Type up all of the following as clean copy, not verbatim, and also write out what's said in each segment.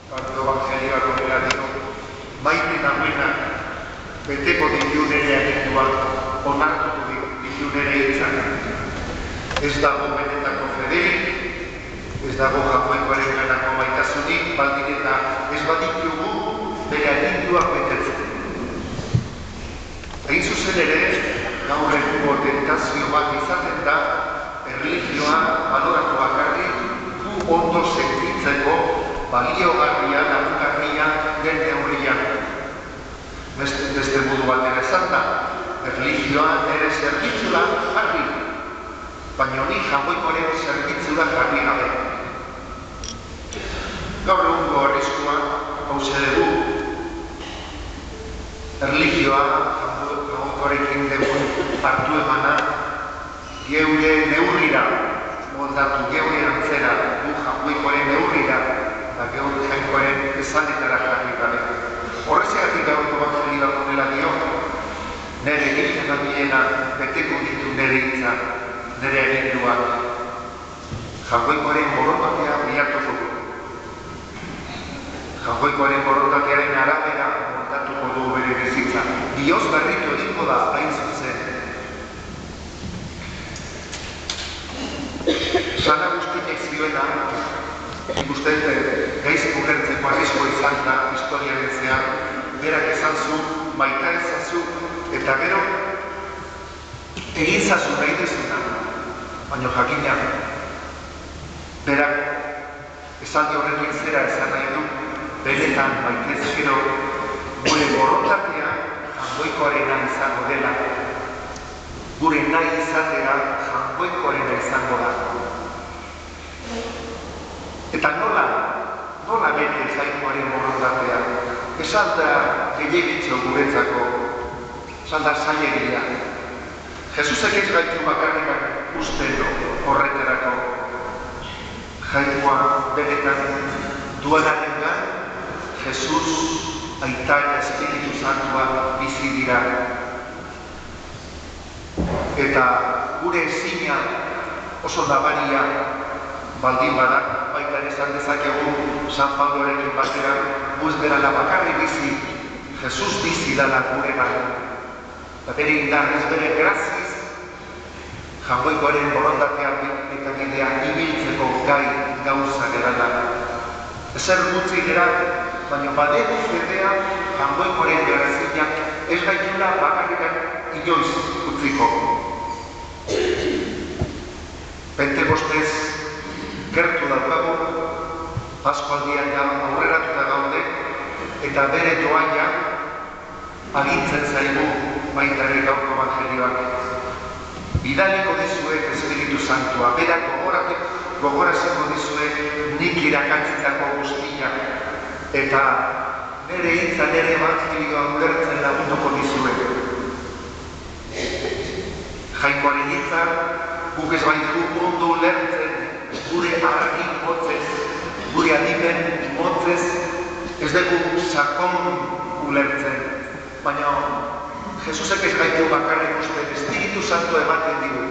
Evangelioak honela dio, maite nagoenak beteko ditu nire aginduak, onartuko ditu nire hitzak. Ez dago benetako federik, ez dago jakoekoaren ganako maitasunik, baldin eta ez baditugu bere aginduak betetzen. Hain zuzen ere, gaur egungo tentazio bat izaten da, erlijioa baloratu bakarrik gu ondo sentitzeko baliogarria, lagungarria den neurrian. Beste modu batera esan da, erlijioa ere zerbitzura jarri, baina honi jakoikoaren zerbitzura jarri gabe. Gaur egungo arriskua, hauze dugu, erlijioa jakoikoarekin dugun hartu emana, geure neurrira, moldatu geure antzera du jakoikoaren neurrira, eta geure jakoikoaren esanetara jarri gabe. Horrezegatik gaurko evangelioak honela dio, nire egiten adiena beteko ditu nire hitza, nire aginduak. Jakoikoaren borondatea bilatuko du. Jakoikoaren borondatearen arabera moldatuko du bere bizitza. Dios berritu egingo da hain zuzen. San Agustinek zioena, ikusten gaizko ulertzeko arrisko izan da historiaren zehar, berak esan zu, maita ezazu, eta gero egin zazu nahi dezuna, baina jakina, berak esaldi horrekin zera esan nahi du, benetan maitez gero gure borondatea jangoikoarena izango dela, gure nahi izatera jangoikoarena izango da. Eta nola bete jainkoaren borondatea, esan da gehiagitxo guretzako, esan da zailegia. Jesusek ez gaitu bakarrik usten horreterako. Jainkoa benetan duenarengan, Jesus, Aita eta Espiritu Santua bizi dira. Eta gure ezina oso nabaria baldin bada, baita esan dezakegu San Pablorekin batera, guz berala bakarri bizi, Jesus bizi dala guregan. Eta bere indarrez, bere graziz, jangoikoaren borondatea eta bidea ibiltzeko gai gauza gerala. Ezer gutzi gera, baina badegu fedea jangoikoaren garazinak ez gaitula bakarrikan inoiz utziko. Pentekostez gertu daukagu, Paskualdian aurreratuta gaude, eta bere doaia agintzen zaigu baita ere gaurko evangelioak. Bidaliko dizuet Espiritu Santua, berak gogoraziko dizuet nik irakatzitako guztia, eta nire hitza, nire evangelioa ulertzen lagunduko dizuet. Jainkoaren hitza, guk ez baitu ondo ulertzen, gure argi motzez, gure adimen motzez, ez dugu sakon ulertzen. Baina Jesusek ez gaitu bakarrik uste, Espiritu Santu ematen digu.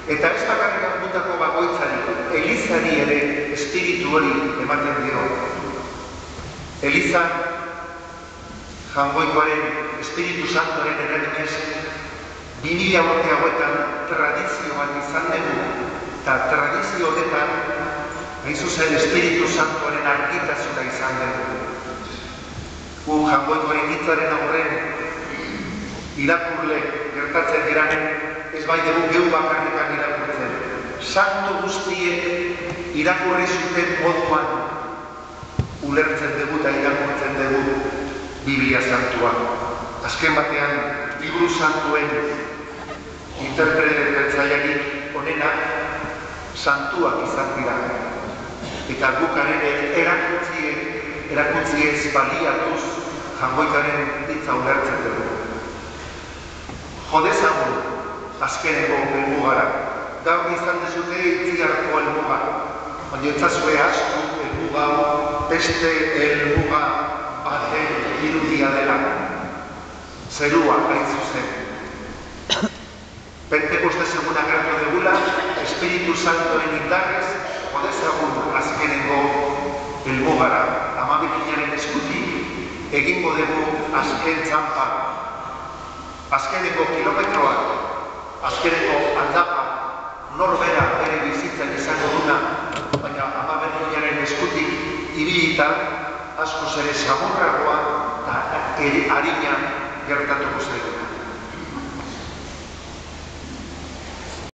Eta ez bakarrik gutako bakoitzari, Elizari ere Espiritu hori ematen dio. Eliza, jangoikoaren Espiritu Santuaren eraginez, 2000 urte hauetan tradizio bat izan dugu, eta tradizio honetan, hain zuzen Espiritu Santuaren argitasuna izan dugu. Gu jangoikoaren hitzaren aurren, irakurle gertatzen diranen, ez bai dugu geu bakarrikan irakurtzen. Santu guztiek irakurri zuten moduan ulertzen dugu eta irakurtzen dugu Biblia Santua. Azken batean, Liburu Santuen interpretatzailerik onena santuak izan dira. Eta gukaren erakutziez baliatuz jangoikaren hitza ulertzen dugu. Jodezagun azkeneko helmugara. Gaur izan dezute itziarko helmuga. Baina etzazue astu helmuga beste helmuga baten irudia dela. Zerua hain zuzen. Pentekostez egun agertu degula, Espiritu Santoren indarrez, jodezagun azkeneko helmugara, Ama Birjinaren eskutik egingo dugu azken txampa, azkeneko kilometroak, azkeneko aldapa, norbera bere bizitzan izango duna, baina Ama Birjinaren eskutik ibilita askoz ere samurragoa eta arina gertatuko zaiguna.